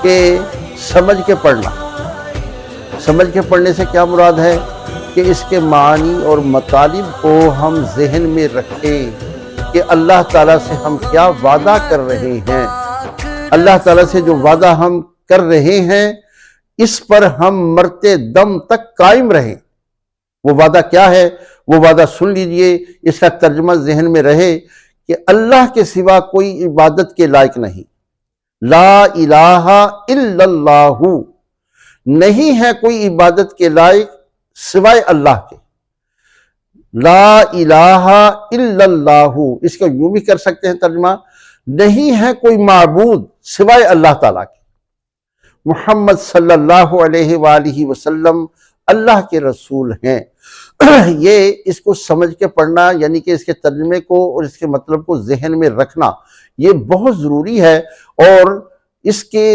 کہ سمجھ کے پڑھنا. سمجھ کے پڑھنے سے کیا مراد ہے کہ اس کے معنی اور مطالب کو ہم ذہن میں رکھیں کہ اللہ تعالیٰ سے ہم کیا وعدہ کر رہے ہیں. اللہ تعالیٰ سے جو وعدہ ہم کر رہے ہیں اس پر ہم مرتے دم تک قائم رہیں. وہ وعدہ کیا ہے؟ وہ وعدہ سن لیجئے، اس کا ترجمہ ذہن میں رہے کہ اللہ کے سوا کوئی عبادت کے لائق نہیں. لا الہ الا اللہ، نہیں ہے کوئی عبادت کے لائق سوائے اللہ کے. لا الہ الا اللہ، اس کو یوں بھی کر سکتے ہیں ترجمہ، نہیں ہے کوئی معبود سوائے اللہ تعالیٰ کے. محمد صلی اللہ علیہ وآلہ وسلم اللہ کے رسول ہیں. یہ اس کو سمجھ کے پڑھنا، یعنی کہ اس کے ترجمے کو اور اس کے مطلب کو ذہن میں رکھنا، یہ بہت ضروری ہے. اور اس کے